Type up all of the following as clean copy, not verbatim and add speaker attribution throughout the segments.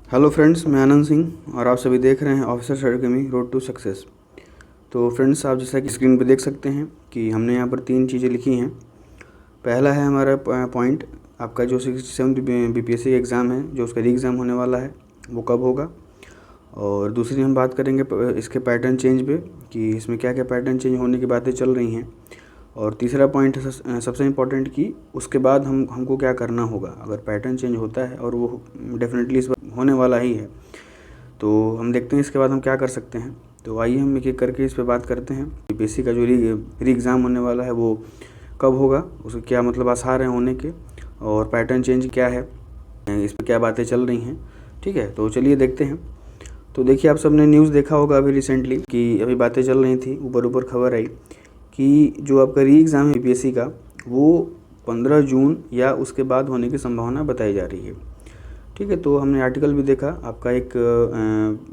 Speaker 1: Hello friends, मैं आनंद सिंह और आप सभी देख रहे हैं officers academy road to success. तो फ्रेंड्स, आप जैसा कि स्क्रीन पर देख सकते हैं कि हमने यहाँ पर 3 चीज़ें लिखी हैं। पहला है हमारा पॉइंट, आपका जो 67 बीपीएससी एग्ज़ाम है, जो उसका री एग्ज़ाम होने वाला है वो कब होगा। और दूसरी हम बात करेंगे इसके पैटर्न चेंज पे कि इसमें क्या क्या पैटर्न चेंज होने की बातें चल रही हैं। और तीसरा पॉइंट है सबसे इम्पोर्टेंट कि उसके बाद हमको क्या करना होगा अगर पैटर्न चेंज होता है, और वो डेफिनेटली इस बार होने वाला ही है। तो हम देखते हैं इसके बाद हम क्या कर सकते हैं। तो आइए हम एक एक करके इस पर बात करते हैं। बीपीएससी का जो री एग्ज़ाम होने वाला है वो कब होगा, उसके क्या मतलब आसार हैं होने के, और पैटर्न चेंज क्या है, इस पर क्या बातें चल रही हैं। ठीक है, तो चलिए देखते हैं। तो देखिए, आप सबने न्यूज़ देखा होगा अभी रिसेंटली कि अभी बातें चल रही थी, ऊपर खबर आई कि जो आपका री एग्ज़ाम है बीपीएससी का वो 15 जून या उसके बाद होने की संभावना बताई जा रही है। ठीक है, तो हमने आर्टिकल भी देखा, आपका एक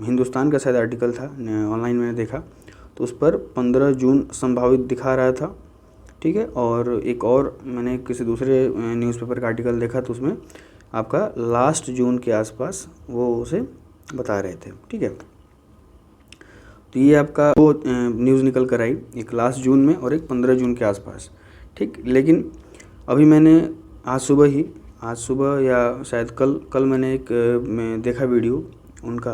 Speaker 1: हिंदुस्तान का शायद आर्टिकल था, ऑनलाइन मैंने देखा, तो उस पर 15 जून संभावित दिखा रहा था। ठीक है, और एक और मैंने किसी दूसरे न्यूज़पेपर का आर्टिकल देखा तो उसमें आपका लास्ट जून के आसपास वो उसे बता रहे थे। ठीक है, तो ये आपका वो न्यूज़ निकल कर आई, एक लास्ट जून में और एक 15 जून के आसपास। ठीक, लेकिन अभी मैंने आज सुबह या शायद कल मैंने मैं देखा वीडियो उनका,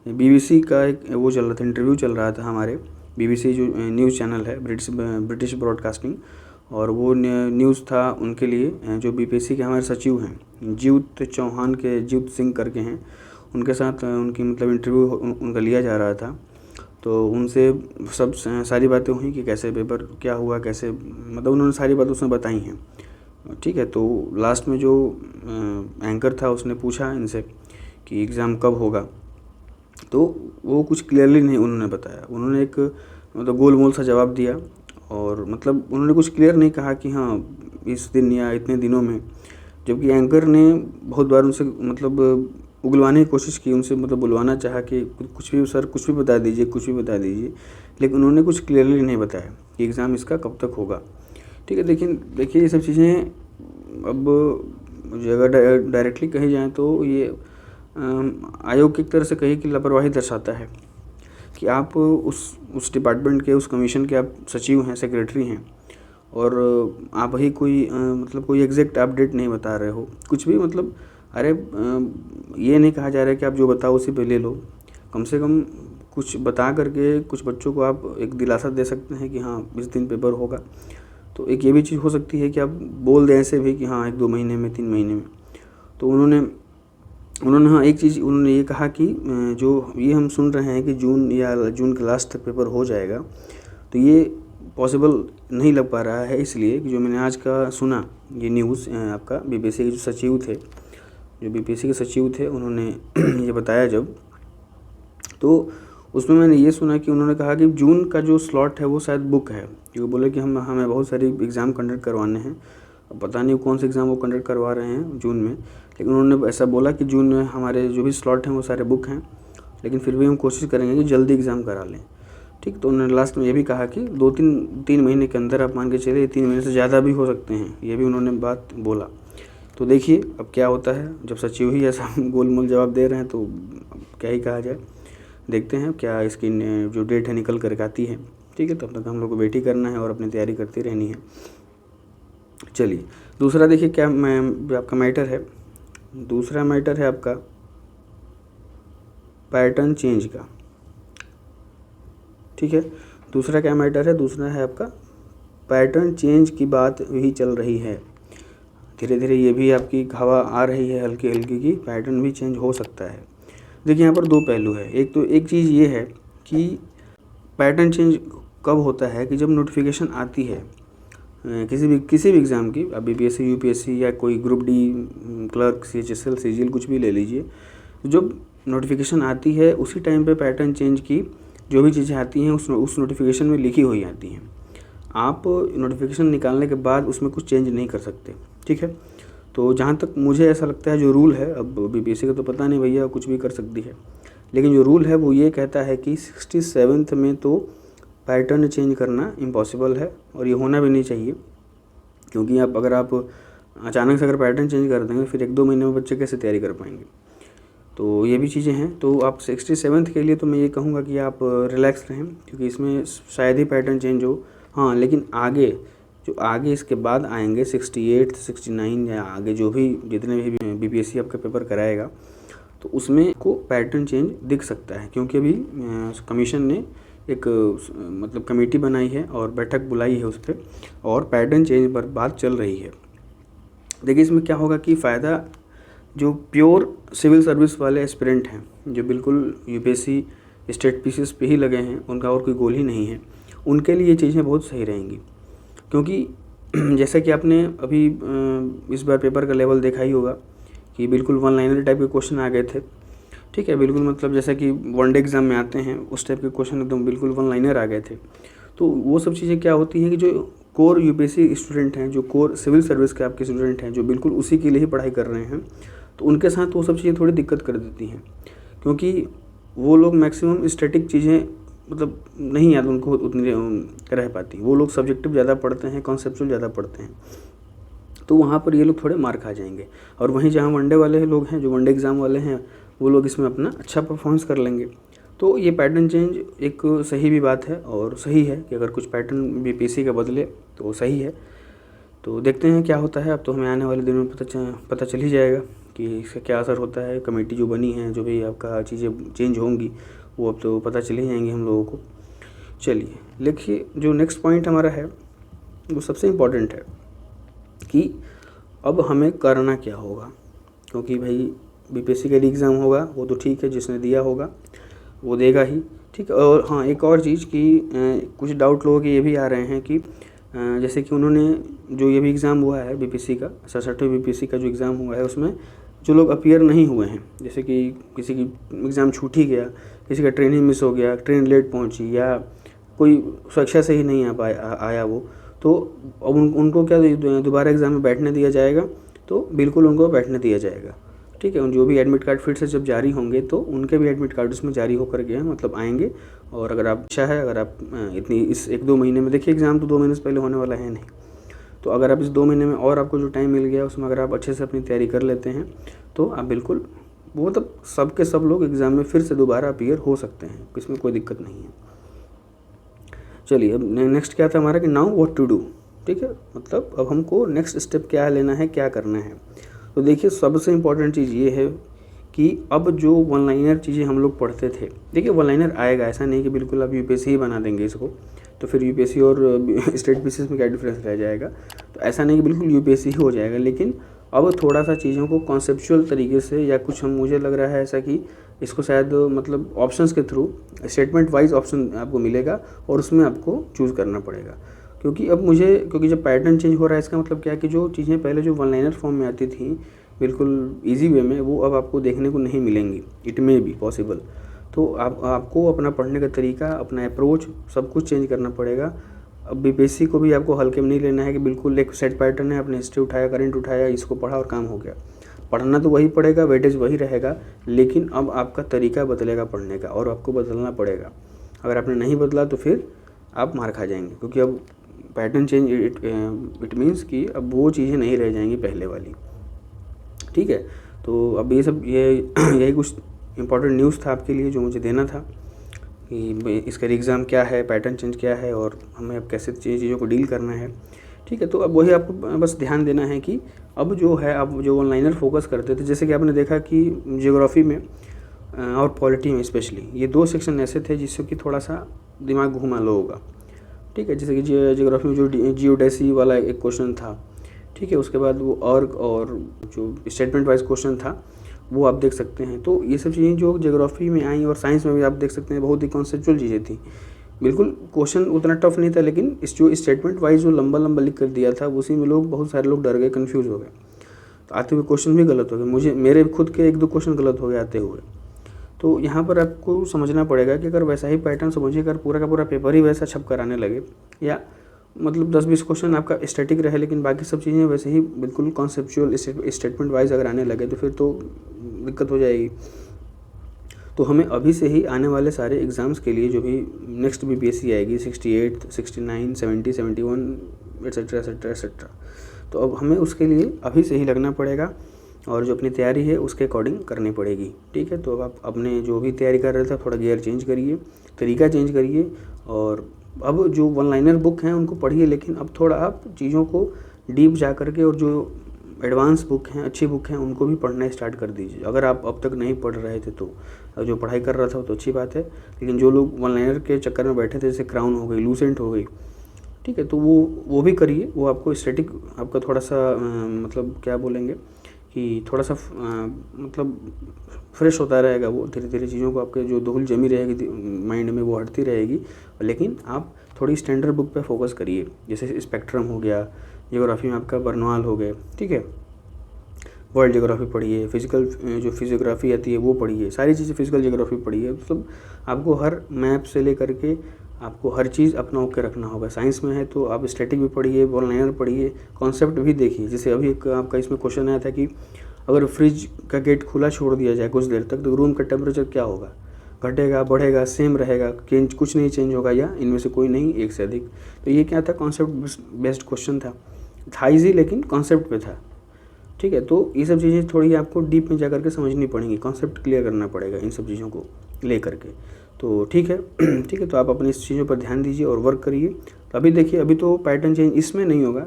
Speaker 1: बीबीसी का एक वो चल रहा था, इंटरव्यू चल रहा था हमारे बीबीसी जो न्यूज़ चैनल है, ब्रिटिश ब्रॉडकास्टिंग, और वो न्यूज़ था उनके लिए जो बीपीएससी के हमारे सचिव हैं, जीवत सिंह करके हैं, उनके साथ उनकी मतलब इंटरव्यू उनका लिया जा रहा था। तो उनसे सब सारी बातें हुई कि कैसे पेपर क्या हुआ, कैसे मतलब उन्होंने सारी बातें उसमें बताई हैं। ठीक है, तो लास्ट में जो एंकर था उसने पूछा इनसे कि एग्ज़ाम कब होगा, तो वो कुछ क्लियरली नहीं उन्होंने बताया। उन्होंने एक मतलब गोल मोल सा जवाब दिया, और मतलब उन्होंने कुछ क्लियर नहीं कहा कि हाँ इस दिन या इतने दिनों में, जबकि एंकर ने बहुत बार उनसे मतलब उगलवाने की कोशिश की, उनसे मतलब बुलवाना चाहा कि कुछ भी सर, कुछ भी बता दीजिए, लेकिन उन्होंने कुछ क्लियरली नहीं बताया कि एग्ज़ाम इसका कब तक होगा। ठीक है, देखिए ये सब चीज़ें अब मुझे अगर डायरेक्टली कही जाएँ तो ये आयोग की एक तरह से कही कि लापरवाही दर्शाता है कि आप उस डिपार्टमेंट के, उस कमीशन के आप सचिव हैं, सेक्रेटरी हैं, और आप ही कोई मतलब कोई एग्जैक्ट अपडेट नहीं बता रहे हो कुछ भी। मतलब अरे ये नहीं कहा जा रहा है कि आप जो बताओ उसी पे ले लो, कम से कम कुछ बता करके कुछ बच्चों को आप एक दिलासा दे सकते हैं कि हाँ इस दिन पेपर होगा। तो एक ये भी चीज़ हो सकती है कि आप बोल दें ऐसे भी कि हाँ 1-2 महीने में, 3 महीने में। तो उन्होंने हाँ एक चीज़ उन्होंने ये कहा कि जो ये हम सुन रहे हैं कि जून के लास्ट तक पेपर हो जाएगा, तो ये पॉसिबल नहीं लग पा रहा है, इसलिए कि जो मैंने आज का सुना ये न्यूज़, आपका बीपीएससी के जो बीपीएससी के सचिव थे उन्होंने ये बताया जब, तो उसमें मैंने ये सुना कि उन्होंने कहा कि जून का जो स्लॉट है वो शायद बुक है, क्योंकि बोले कि हमें बहुत सारी एग्ज़ाम कंडक्ट करवाने हैं। अब पता नहीं कौन से एग्ज़ाम वो कंडक्ट करवा रहे हैं जून में, लेकिन उन्होंने ऐसा बोला कि जून में हमारे जो भी स्लॉट हैं वो सारे बुक हैं, लेकिन फिर भी हम कोशिश करेंगे कि जल्दी एग्ज़ाम करा लें। ठीक, तो उन्होंने लास्ट में ये भी कहा कि 2-3 महीने के अंदर आप मान के चलिए, 3 महीने से ज़्यादा भी हो सकते हैं, ये भी उन्होंने बात बोला। तो देखिए अब क्या होता है, जब सचिव ही ऐसा गोल मोल जवाब दे रहे हैं तो अब क्या ही कहा जाए। देखते हैं क्या इसकी जो डेट है निकल कर आती है। ठीक है, तब तक हम लोग को वेट ही करना है और अपनी तैयारी करती रहनी है। चलिए दूसरा देखिए क्या आपका मैटर है, दूसरा मैटर है आपका पैटर्न चेंज का। ठीक है, दूसरा क्या मैटर है, दूसरा है आपका पैटर्न चेंज की बात भी चल रही है। धीरे धीरे ये भी आपकी हवा आ रही है हल्की हल्की की पैटर्न भी चेंज हो सकता है। देखिए यहाँ पर 2 पहलू है, एक चीज़ ये है कि पैटर्न चेंज कब होता है कि जब नोटिफिकेशन आती है किसी भी एग्ज़ाम की, अब बीपीएससी, यूपीएससी या कोई group D, clerk, CHSL, CGL कुछ भी ले लीजिए, जब नोटिफिकेशन आती है उसी टाइम पे पैटर्न चेंज की जो भी चीज़ें आती हैं उस नोटिफिकेशन में लिखी हुई आती हैं। आप नोटिफिकेशन निकालने के बाद उसमें कुछ चेंज नहीं कर सकते। ठीक है, तो जहाँ तक मुझे ऐसा लगता है जो रूल है, अब बीपीएससी का तो पता नहीं भैया, कुछ भी कर सकती है, लेकिन जो रूल है वो ये कहता है कि 67th में तो पैटर्न चेंज करना इम्पॉसिबल है, और ये होना भी नहीं चाहिए, क्योंकि अगर आप अचानक से अगर पैटर्न चेंज कर देंगे फिर 1-2 महीने में बच्चे कैसे तैयारी कर पाएंगे। तो ये भी चीज़ें हैं। तो आप 67th के लिए तो मैं ये कहूँगा कि आप रिलैक्स रहें, क्योंकि इसमें शायद ही पैटर्न चेंज हो। हाँ, लेकिन आगे जो आगे इसके बाद आएंगे 68, 69 या आगे जो भी जितने भी बीपीएससी आपका पेपर कराएगा, तो उसमें को पैटर्न चेंज दिख सकता है, क्योंकि अभी कमीशन ने एक मतलब कमेटी बनाई है और बैठक बुलाई है उस पर, और पैटर्न चेंज पर बात चल रही है। देखिए इसमें क्या होगा कि फ़ायदा जो प्योर सिविल सर्विस वाले एस्पिरेंट हैं, जो बिल्कुल यूपीएससी स्टेट पीसीएस पे ही लगे हैं, उनका और कोई गोल ही नहीं है, उनके लिए ये चीज़ें बहुत सही रहेंगी। क्योंकि जैसा कि आपने अभी इस बार पेपर का लेवल देखा ही होगा कि बिल्कुल वन लाइनर टाइप के क्वेश्चन आ गए थे। ठीक है, बिल्कुल मतलब जैसा कि वनडे एग्ज़ाम में आते हैं उस टाइप के क्वेश्चन एकदम बिल्कुल वन लाइनर आ गए थे। तो वो सब चीज़ें क्या होती हैं कि जो कोर यूपीएससी स्टूडेंट हैं, जो कोर सिविल सर्विस के आपके स्टूडेंट हैं, जो बिल्कुल उसी के लिए ही पढ़ाई कर रहे हैं, तो उनके साथ वो सब चीज़ें थोड़ी दिक्कत कर देती हैं, क्योंकि वो लोग मैक्सिमम स्टैटिक चीज़ें मतलब नहीं याद उनको उतनी रह पाती। वो लोग सब्जेक्टिव ज़्यादा पढ़ते हैं, कॉन्सेप्चुअल ज़्यादा पढ़ते हैं, तो वहाँ पर ये लोग थोड़े मार खा जाएंगे। और वहीं जहाँ वनडे वाले लोग हैं, जो वनडे एग्ज़ाम वाले हैं, वो लोग इसमें अपना अच्छा परफॉर्मेंस कर लेंगे। तो ये पैटर्न चेंज एक सही भी बात है, और सही है कि अगर कुछ पैटर्न बीपीएससी का बदले तो सही है। तो देखते हैं क्या होता है। अब तो हमें आने वाले दिनों में पता चल ही जाएगा कि इसका क्या असर होता है। कमेटी जो बनी है, जो भी आपका चीज़ें चेंज होंगी, वो अब तो पता चल ही जाएंगी हम लोगों को। चलिए देखिए, जो नेक्स्ट पॉइंट हमारा है वो सबसे इम्पॉर्टेंट है कि अब हमें करना क्या होगा। क्योंकि भाई बीपीएससी का एग्ज़ाम होगा वो तो ठीक है, जिसने दिया होगा वो देगा ही, ठीक है। और हाँ, एक और चीज़ कि कुछ डाउट लोगों के ये भी आ रहे हैं कि जैसे कि उन्होंने जो ये भी एग्ज़ाम हुआ है बीपीएससी का 67वें बीपीएससी का जो एग्ज़ाम हुआ है, उसमें जो लोग अपीयर नहीं हुए हैं, जैसे कि किसी की एग्ज़ाम छूट ही गया, किसी का ट्रेन ही मिस हो गया, ट्रेन लेट पहुंची, या कोई सुरक्षा से ही नहीं आया वो, तो अब उनको क्या दोबारा एग्ज़ाम में बैठने दिया जाएगा? तो बिल्कुल उनको बैठने दिया जाएगा, ठीक है। जो भी एडमिट कार्ड फिर से जब जारी होंगे तो उनके भी एडमिट कार्ड उसमें जारी होकर के मतलब आएंगे। और अगर आप अच्छा है, अगर आप इतनी इस 1-2 महीने में, देखिए एग्ज़ाम तो 2 महीने से पहले होने वाला है नहीं, तो अगर आप इस 2 महीने में और आपको जो टाइम मिल गया उसमें अगर आप अच्छे से अपनी तैयारी कर लेते हैं तो आप बिल्कुल वो मतलब सब के सब लोग एग्ज़ाम में फिर से दोबारा अपीयर हो सकते हैं, इसमें कोई दिक्कत नहीं है। चलिए अब नेक्स्ट क्या था हमारा कि नाउ व्हाट टू डू, ठीक है। मतलब अब हमको नेक्स्ट स्टेप क्या लेना है, क्या करना है। तो देखिए सबसे इम्पॉर्टेंट चीज़ ये है कि अब जो वन लाइनर चीज़ें हम लोग पढ़ते थे, देखिए वन लाइनर आएगा, ऐसा नहीं कि बिल्कुल आप यूपीएससी ही बना देंगे इसको, तो फिर यूपीएससी और स्टेट पीसीएस में क्या डिफरेंस रह जाएगा। तो ऐसा नहीं कि बिल्कुल यूपीएससी ही हो जाएगा, लेकिन अब थोड़ा सा चीज़ों को कॉन्सेप्चुअल तरीके से, या कुछ हम मुझे लग रहा है ऐसा कि इसको शायद मतलब ऑप्शंस के थ्रू स्टेटमेंट वाइज ऑप्शन आपको मिलेगा और उसमें आपको चूज़ करना पड़ेगा। क्योंकि जब पैटर्न चेंज हो रहा है, इसका मतलब क्या है कि जो चीज़ें पहले जो वन लाइनर फॉर्म में आती थी बिल्कुल इजी वे में, वो अब आपको देखने को नहीं मिलेंगी। It may be possible. तो आपको अपना पढ़ने का तरीका, अपना अप्रोच, सब कुछ चेंज करना पड़ेगा। अब बीपीएससी को भी आपको हल्के में नहीं लेना है कि बिल्कुल एक सेट पैटर्न है, आपने हिस्ट्री उठाया, करंट उठाया, इसको पढ़ा और काम हो गया। पढ़ना तो वही पड़ेगा, वेटेज वही रहेगा, लेकिन अब आपका तरीका बदलेगा पढ़ने का, और आपको बदलना पड़ेगा। अगर आपने नहीं बदला तो फिर आप मार खा जाएंगे, क्योंकि अब पैटर्न चेंज इट मीन्स कि अब वो चीज़ें नहीं रह जाएंगी पहले वाली, ठीक है। तो अब ये सब यही कुछ इम्पोर्टेंट न्यूज़ था आपके लिए जो मुझे देना था कि इसका एग्ज़ाम क्या है, पैटर्न चेंज क्या है, और हमें अब कैसे चीज़ों को डील करना है, ठीक है। तो अब वही आपको बस ध्यान देना है कि अब जो है, आप जो ऑनलाइनर फोकस करते थे, जैसे कि आपने देखा कि ज्योग्राफी में और पॉलिटी में स्पेशली ये 2 सेक्शन ऐसे थे जिससे कि थोड़ा सा दिमाग घुमा लोगों का, ठीक है। जैसे कि ज्योग्राफी में जो जियोडेसी वाला एक क्वेश्चन था, ठीक है, उसके बाद वो और जो स्टेटमेंट वाइज क्वेश्चन था वो आप देख सकते हैं। तो ये सब चीज़ें जो ज्योग्राफी में आई, और साइंस में भी आप देख सकते हैं, बहुत ही कॉन्सेप्चुअल चीज़ें थी। बिल्कुल क्वेश्चन उतना टफ नहीं था, लेकिन इस जो स्टेटमेंट वाइज जो लंबा लिख कर दिया था, उसी में बहुत सारे लोग डर गए, कन्फ्यूज़ हो गए। तो आते हुए क्वेश्चन भी गलत हो गए, मेरे खुद के 1-2 क्वेश्चन गलत हो गए आते हुए। तो यहाँ पर आपको समझना पड़ेगा कि अगर वैसा ही पैटर्न समझिए, अगर पूरा का पूरा पेपर ही वैसा छप कर आने लगे, या मतलब 10-20 क्वेश्चन आपका स्टैटिक रहे लेकिन बाकी सब चीज़ें वैसे ही बिल्कुल कॉन्सेप्चुअल स्टेटमेंट वाइज अगर आने लगे, तो फिर तो दिक्कत हो जाएगी। तो हमें अभी से ही आने वाले सारे एग्ज़ाम्स के लिए, जो भी नेक्स्ट बीपीएससी आएगी 68, 69, 70, 71 एट्सेट्रा एट्सेट्रा एट्सेट्रा, तो अब हमें उसके लिए अभी से ही लगना पड़ेगा। और जो अपनी तैयारी है उसके अकॉर्डिंग करनी पड़ेगी। ठीक है, तो अब आप अपने जो भी तैयारी कर रहे थे थोड़ा गियर चेंज करिए, तरीका चेंज करिए, और अब जो वन लाइनर बुक हैं उनको पढ़िए, लेकिन अब थोड़ा आप चीज़ों को डीप जा करके और जो एडवांस बुक हैं, अच्छी बुक हैं, उनको भी पढ़ना स्टार्ट कर दीजिए। अगर आप अब तक नहीं पढ़ रहे थे तो जो पढ़ाई कर रहा था तो अच्छी बात है, लेकिन जो लोग वन लाइनर के चक्कर में बैठे थे, जैसे क्राउन हो गई, लूसेंट हो गई, ठीक है, तो वो भी करिए। वो आपको स्टैटिक आपका थोड़ा सा मतलब क्या बोलेंगे कि थोड़ा सा मतलब फ्रेश होता रहेगा। वो धीरे धीरे चीज़ों को आपके जो धूल जमी रहेगी माइंड में वो हटती रहेगी, लेकिन आप थोड़ी स्टैंडर्ड बुक पे फोकस करिए। जैसे स्पेक्ट्रम हो गया, जियोग्राफी में आपका बर्नवाल हो गए, ठीक है, वर्ल्ड जियोग्राफी पढ़िए, फिजिकल जो फिजियोग्राफी आती है वो पढ़िए, सारी चीज़ें फिजिकल जियोग्राफी पढ़िए। मतलब आपको हर मैप से लेकर के आपको हर चीज़ अपना होकर रखना होगा। साइंस में है तो आप स्टैटिक भी पढ़िए, वन लाइनर पढ़िए, कॉन्सेप्ट भी देखिए। जैसे अभी एक आपका इसमें क्वेश्चन आया था कि अगर फ्रिज का गेट खुला छोड़ दिया जाए कुछ देर तक तो रूम का टेम्परेचर क्या होगा, घटेगा, बढ़ेगा, सेम रहेगा, कुछ नहीं चेंज होगा, या इनमें से कोई नहीं, एक से अधिक। तो ये क्या था, कॉन्सेप्ट बेस्ड क्वेश्चन था ईजी, लेकिन कॉन्सेप्ट पे था। ठीक है, तो ये सब चीज़ें थोड़ी आपको डीप में जा करके समझनी पड़ेंगी, कॉन्सेप्ट क्लियर करना पड़ेगा इन सब चीज़ों को ले करके। तो ठीक है ठीक है, तो आप अपनी इस चीज़ों पर ध्यान दीजिए और वर्क करिए। तो अभी देखिए, अभी तो पैटर्न चेंज इसमें नहीं होगा,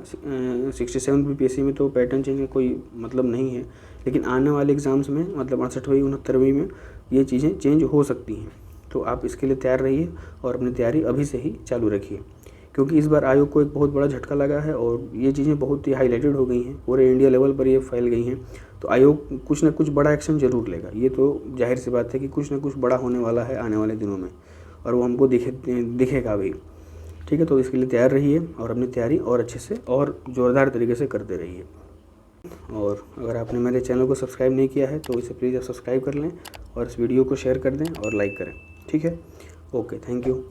Speaker 1: 67 बीपीएससी में तो पैटर्न चेंज का कोई मतलब नहीं है, लेकिन आने वाले एग्ज़ाम्स में मतलब 68वीं 69वीं में ये चीज़ें चेंज हो सकती हैं। तो आप इसके लिए तैयार रहिए और अपनी तैयारी अभी से ही चालू रखिए, क्योंकि इस बार आयोग को एक बहुत बड़ा झटका लगा है और ये चीज़ें बहुत ही हाईलाइटेड हो गई हैं, पूरे इंडिया लेवल पर ये फैल गई हैं। तो आयोग कुछ ना कुछ बड़ा एक्शन ज़रूर लेगा, ये तो जाहिर सी बात है कि कुछ ना कुछ बड़ा होने वाला है आने वाले दिनों में, और वो हमको दिखेगा भी। ठीक है, तो इसके लिए तैयार रहिए और अपनी तैयारी और अच्छे से और ज़ोरदार तरीके से करते रहिए। और अगर आपने मेरे चैनल को सब्सक्राइब नहीं किया है तो इसे प्लीज़ आप सब्सक्राइब कर लें और इस वीडियो को शेयर कर दें और लाइक करें। ठीक है, ओके, थैंक यू।